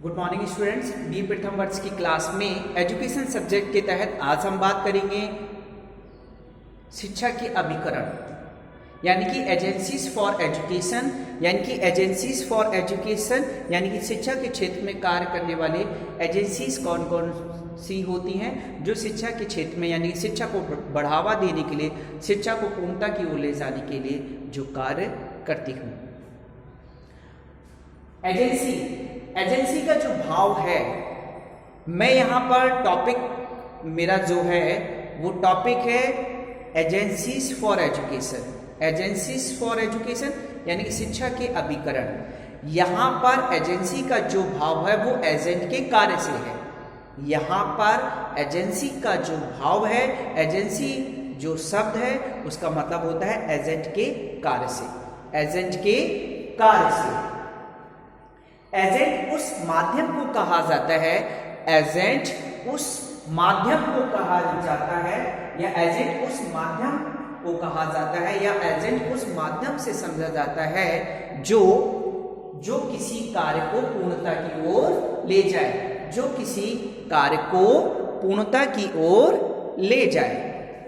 Good morning students. B प्रथम वर्ष की क्लास में एजुकेशन सब्जेक्ट के तहत आज हम बात करेंगे शिक्षा के अभिकरण यानी कि एजेंसीज फॉर एजुकेशन यानी कि शिक्षा के क्षेत्र में कार्य करने वाले एजेंसीज कौन कौन सी होती हैं जो शिक्षा के क्षेत्र में यानी कि शिक्षा को बढ़ावा देने के लिए, शिक्षा को पूर्णता की ओर ले जाने के लिए जो कार्य करती हूँ। एजेंसी का जो भाव है, मैं यहाँ पर टॉपिक मेरा जो है वो टॉपिक है एजेंसीज फॉर एजुकेशन यानी कि शिक्षा के अभिकरण। यहाँ पर एजेंसी का जो भाव है वो एजेंट के कार्य से है। यहाँ पर एजेंसी का जो भाव है, एजेंसी जो शब्द है उसका मतलब होता है एजेंट के कार्य से। एजेंट उस माध्यम को कहा जाता है, या एजेंट उस माध्यम से समझा जाता है जो किसी कार्य को पूर्णता की ओर ले जाए,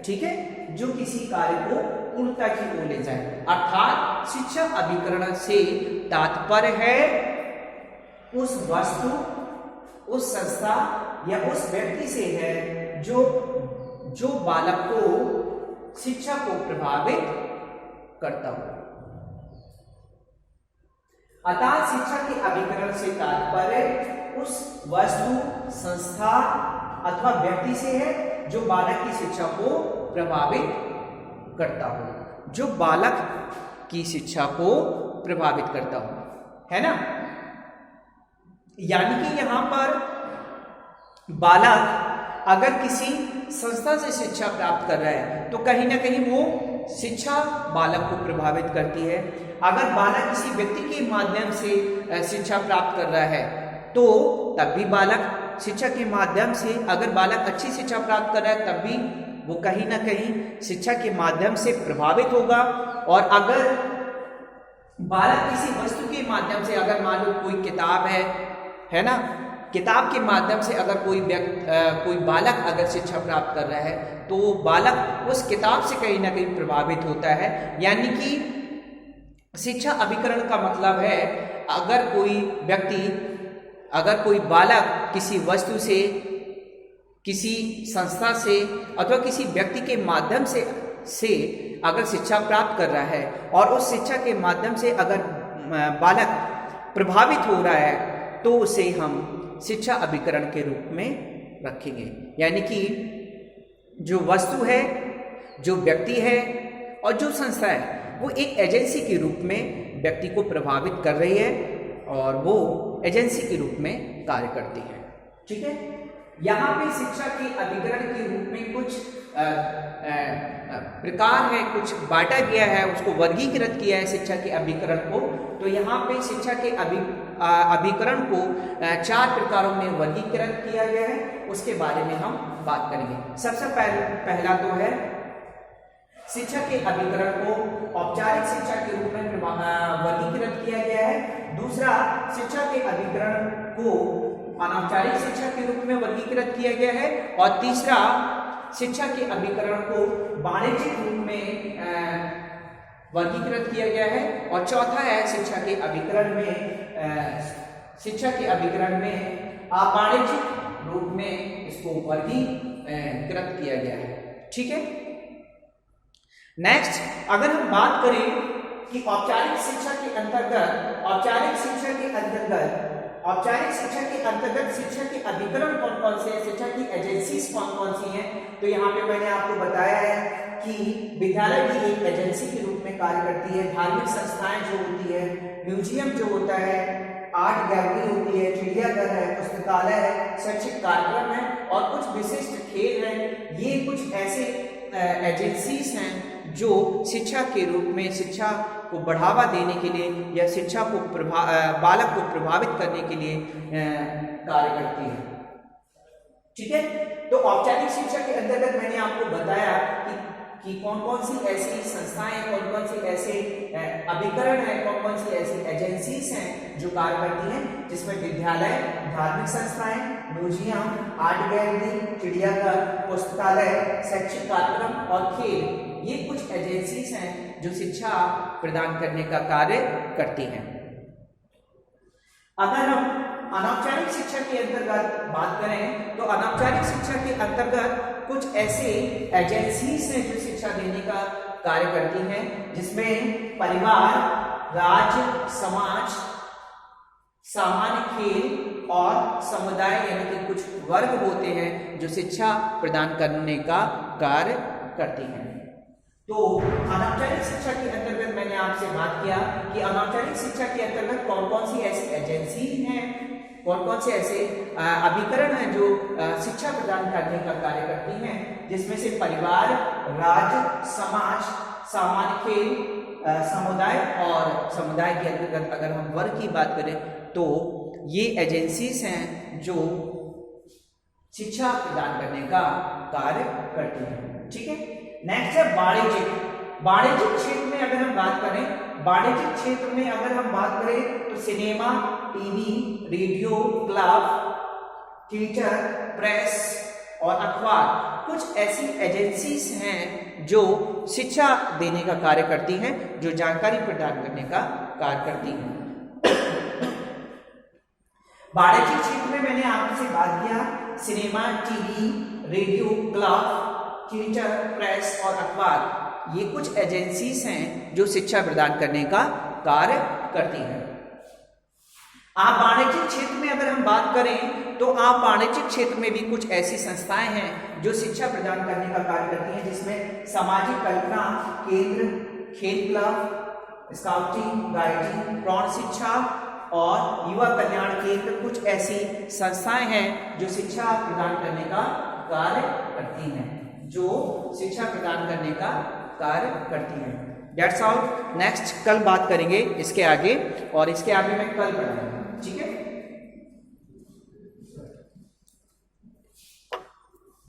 ठीक है, जो किसी कार्य को पूर्णता की ओर ले जाए। अर्थात शिक्षा अभिकरण से तात्पर्य है उस वस्तु, उस संस्था या उस व्यक्ति से है जो बालक को शिक्षा को प्रभावित करता हो। अतः शिक्षा के अभिकरण से तात्पर्य उस वस्तु, संस्था अथवा व्यक्ति से है जो बालक की शिक्षा को प्रभावित करता हो, है ना। यानी कि यहां पर बालक अगर किसी संस्था से शिक्षा प्राप्त कर रहा है तो कहीं ना कहीं वो शिक्षा बालक को प्रभावित करती है। अगर बालक किसी व्यक्ति के माध्यम से शिक्षा प्राप्त कर रहा है तो तब भी बालक शिक्षा के माध्यम से, अगर बालक अच्छी शिक्षा प्राप्त कर रहा है तब भी वो कहीं ना कहीं शिक्षा के माध्यम से प्रभावित होगा। और अगर बालक किसी वस्तु के माध्यम से, अगर मान लो कोई किताब है ना, किताब के माध्यम से अगर कोई बालक अगर शिक्षा प्राप्त कर रहा है तो बालक उस किताब से कहीं ना कहीं प्रभावित होता है। यानी कि शिक्षा अभिकरण का मतलब है अगर कोई बालक किसी वस्तु से, किसी संस्था से अथवा किसी व्यक्ति के माध्यम से अगर शिक्षा प्राप्त कर रहा है और उस शिक्षा के माध्यम से अगर बालक प्रभावित हो रहा है तो उसे हम शिक्षा अभिकरण के रूप में रखेंगे। यानी कि जो वस्तु है, जो व्यक्ति है और जो संस्था है वो एक एजेंसी के रूप में व्यक्ति को प्रभावित कर रही है और वो एजेंसी के रूप में कार्य करती है, ठीक है। यहाँ पे शिक्षा के अभिकरण के रूप में कुछ प्रकार है, कुछ बांटा गया है, उसको वर्गीकृत किया है शिक्षा के अभिकरण को। तो यहाँ पे शिक्षा के अभिकरण को 4 प्रकारों में वर्गीकृत किया गया है, उसके बारे में हम बात करेंगे। सबसे पहला तो है शिक्षा के अभिकरण को औपचारिक शिक्षा के रूप में वर्गीकृत किया गया है। दूसरा, शिक्षा के अभिकरण को अनौपचारिक शिक्षा के रूप में वर्गीकृत किया गया है। और तीसरा, शिक्षा के अभिकरण को वाणिज्यिक रूप में वर्गीकृत किया गया है। और चौथा है शिक्षा के अभिकरण में अवाणिज्यिक रूप में इसको वर्गीकृत किया गया है, ठीक है। नेक्स्ट, अगर हम बात करें कि औपचारिक शिक्षा के अंतर्गत शिक्षा के अभिकरण कौन कौन से हैं, शिक्षा की एजेंसीज कौन कौन सी हैं, तो यहाँ पे मैंने आपको बताया है कि विद्यालय भी एक एजेंसी के रूप में कार्य करती है। धार्मिक संस्थाएं जो होती है, म्यूजियम जो होता है, आर्ट गैलरी होती है, चिड़ियाघर है, पुस्तकालय है, शैक्षिक कार्यक्रम है और कुछ विशिष्ट खेल हैं। ये कुछ ऐसे एजेंसीज हैं जो शिक्षा के रूप में शिक्षा को बढ़ावा देने के लिए या शिक्षा को बालक को प्रभावित करने के लिए कार्य करती है, ठीक है। तो औपचारिक शिक्षा के अंतर्गत मैंने आपको बताया कि कौन कौन सी ऐसी संस्थाएं, कौन कौन सी ऐसे अभिकरण है, कौन कौन सी ऐसी एजेंसीज हैं जो कार्य करती हैं, जिसमें विद्यालय, धार्मिक संस्थाएं, म्यूजियम, आर्ट गैलरी, चिड़ियाघर, पुस्तकालय, शैक्षिक कार्यक्रम और खेल, ये कुछ एजेंसीज हैं जो शिक्षा प्रदान करने का कार्य करती हैं। अगर हम अनौपचारिक शिक्षा के अंतर्गत बात करें तो अनौपचारिक शिक्षा के अंतर्गत कुछ ऐसे एजेंसीज हैं जो शिक्षा देने का कार्य करती हैं, जिसमें परिवार, राज्य, समाज, सामान्य खेल और समुदाय यानी कि कुछ वर्ग होते हैं जो शिक्षा प्रदान करने का कार्य करती हैं। तो अनौपचारिक शिक्षा के अंतर्गत मैंने आपसे बात किया कि अनौपचारिक शिक्षा के अंतर्गत कौन कौन सी ऐसी एजेंसी हैं, कौन कौन से ऐसे अभिकरण हैं जो शिक्षा प्रदान करने का कार्य करती हैं, जिसमें से परिवार, राज्य, समाज, सामान्य खेल, समुदाय और समुदाय के अंतर्गत अगर हम वर्ग की बात करें तो ये एजेंसीज हैं जो शिक्षा प्रदान करने का कार्य करती हैं। ठीक है, नेक्स्ट है वाणिज्यिक। वाणिज्यिक क्षेत्र में अगर हम बात करें, वाणिज्यिक क्षेत्र में अगर हम बात करें तो cinema, TV, radio, club, theatre, press और अखबार कुछ ऐसी एजेंसीज हैं जो शिक्षा देने का कार्य करती हैं, जो जानकारी प्रदान करने का कार्य करती हैं। वाणिज्यिक क्षेत्र में मैंने आपसे बात किया cinema, TV, radio, club, theatre, press और अखबार, ये कुछ एजेंसीज हैं जो शिक्षा प्रदान करने का कार्य करती हैं। आप वाणिज्यिक क्षेत्र में अगर हम बात करें तो आप वाणिज्यिक क्षेत्र में भी कुछ ऐसी संस्थाएं हैं जो शिक्षा प्रदान करने का कार्य करती हैं, जिसमें सामाजिक कल्पना केंद्र, खेल क्लब, स्काउटिंग, गाइडिंग, प्रौढ़ शिक्षा और युवा कल्याण केंद्र कुछ ऐसी संस्थाएं हैं जो शिक्षा प्रदान करने का कार्य करती हैं, जो शिक्षा प्रदान करने का कार्य करती हैं। That's all. नेक्स्ट कल बात करेंगे इसके आगे, और इसके आगे मैं कल पढ़ाऊंगा। ठीक है।